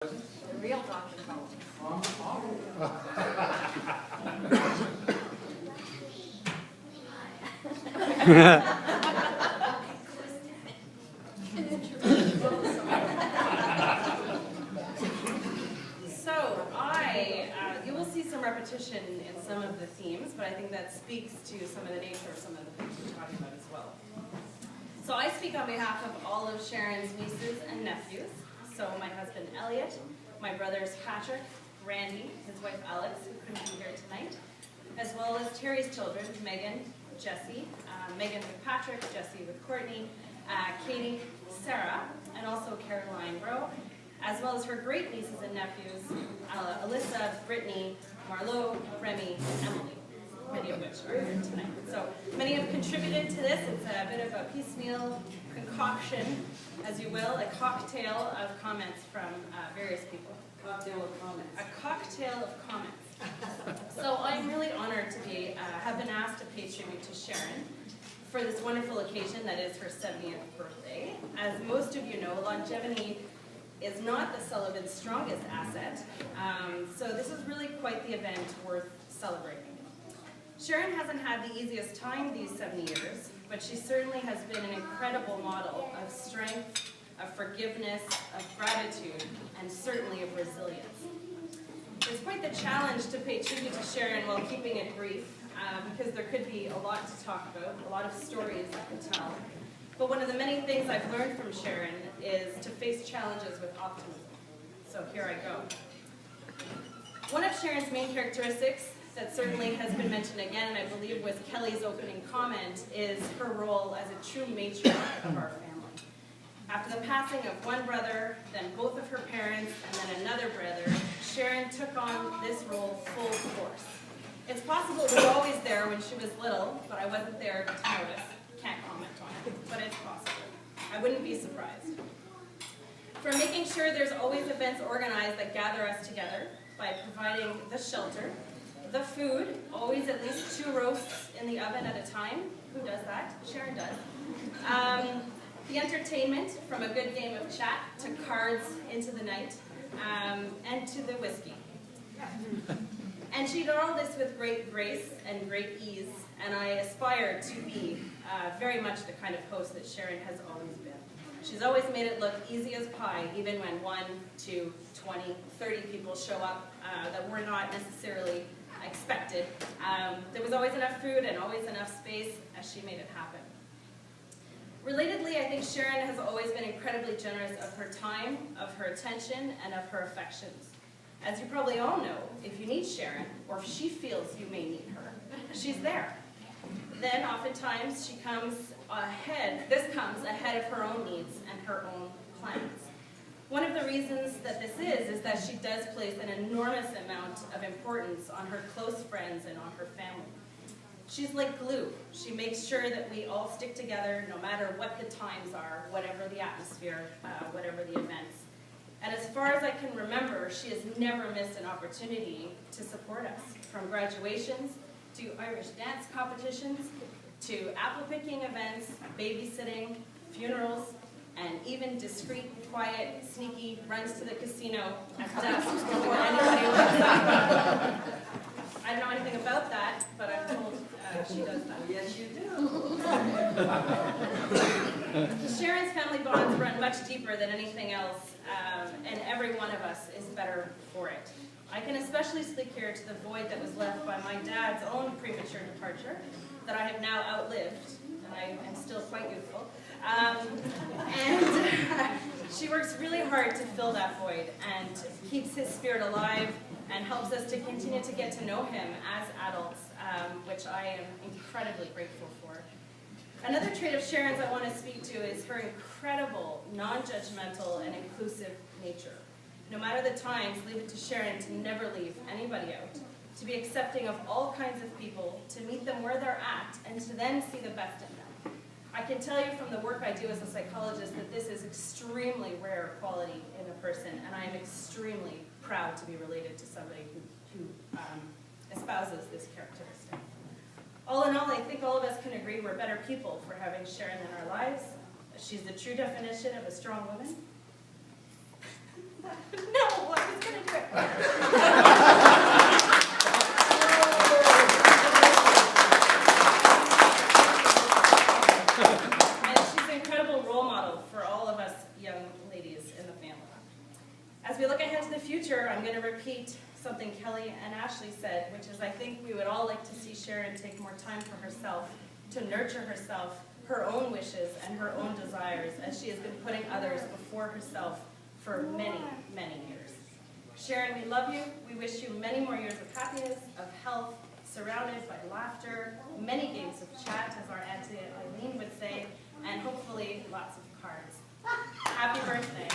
The real Dr. Collins. So you will see some repetition in some of the themes, but I think that speaks to some of the nature of some of the things we're talking about as well. So I speak on behalf of all of Sharon's nieces and nephews. So my husband Elliot, my brothers Patrick, Randy, his wife Alex, who couldn't be here tonight, as well as Terry's children, Megan, Jesse, Megan with Patrick, Jesse with Courtney, Katie, Sarah, and also Caroline Rowe, as well as her great nieces and nephews, Alyssa, Brittany, Marlo, Remy, and Emily, many of which are here tonight. So many have contributed to this. It's a bit of a piecemeal concoction, as you will, a cocktail of comments from various people. Cocktail of comments. A cocktail of comments. So I'm really honored to have been asked to pay tribute to Sharon for this wonderful occasion that is her 70th birthday. As most of you know, longevity is not the Sullivan's strongest asset, so this is really quite the event worth celebrating. Sharon hasn't had the easiest time these 70 years, but she certainly has been an incredible model of strength, of forgiveness, of gratitude, and certainly of resilience. It's quite the challenge to pay tribute to Sharon while keeping it brief, because there could be a lot to talk about, a lot of stories I could tell. But one of the many things I've learned from Sharon is to face challenges with optimism. So here I go. One of Sharon's main characteristics that certainly has been mentioned again, and I believe was Kelly's opening comment, is her role as a true matriarch of our family. After the passing of one brother, then both of her parents, and then another brother, Sharon took on this role full force. It's possible it was always there when she was little, but I wasn't there to notice. Can't comment on it, but it's possible. I wouldn't be surprised. From making sure there's always events organized that gather us together by providing the shelter, the food, always at least 2 roasts in the oven at a time. Who does that? Sharon does. The entertainment, from a good game of chat to cards into the night, and to the whiskey. And she did all this with great grace and great ease, and I aspire to be very much the kind of host that Sharon has always been. She's always made it look easy as pie, even when 1, 2, 20, 30 people show up that were not necessarily expected. There was always enough food and always enough space as she made it happen. Relatedly, I think Sharon has always been incredibly generous of her time, of her attention, and of her affections. As you probably all know, if you need Sharon, or if she feels you may need her, she's there. Then oftentimes this comes ahead of her own needs and her own plans. One of the reasons that this is that she does place an enormous amount of importance on her close friends and on her family. She's like glue. She makes sure that we all stick together no matter what the times are, whatever the atmosphere, whatever the events. And as far as I can remember, she has never missed an opportunity to support us, from graduations to Irish dance competitions to apple picking events, babysitting, funerals, and even discreet, quiet, sneaky runs to the casino at dusk before anybody wakes up. I don't know anything about that, but I'm told she does that. Yes, you do. Sharon's family bonds run much deeper than anything else, and every one of us is better for it. I can especially speak here to the void that was left by my dad's own premature departure, that I have now outlived, and I am still quite youthful. She works really hard to fill that void and keeps his spirit alive and helps us to continue to get to know him as adults, which I am incredibly grateful for. Another trait of Sharon's I want to speak to is her incredible, non-judgmental, and inclusive nature. No matter the times, leave it to Sharon to never leave anybody out, to be accepting of all kinds of people, to meet them where they're at, and to then see the best in them. I can tell you from the work I do as a psychologist that this is extremely rare quality in a person, and I am extremely proud to be related to somebody who espouses this characteristic. All in all, I think all of us can agree we're better people for having Sharon in our lives. She's the true definition of a strong woman. No, I was going to do it. And she's an incredible role model for all of us young ladies in the family. As we look ahead to the future, I'm going to repeat something Kelly and Ashley said, which is I think we would all like to see Sharon take more time for herself, to nurture herself, her own wishes, and her own desires, as she has been putting others before herself for many, many years. Sharon, we love you. We wish you many more years of happiness, of health, surrounded by laughter, many games of chat, as our Auntie Eileen would say, and hopefully lots of cards. Happy birthday.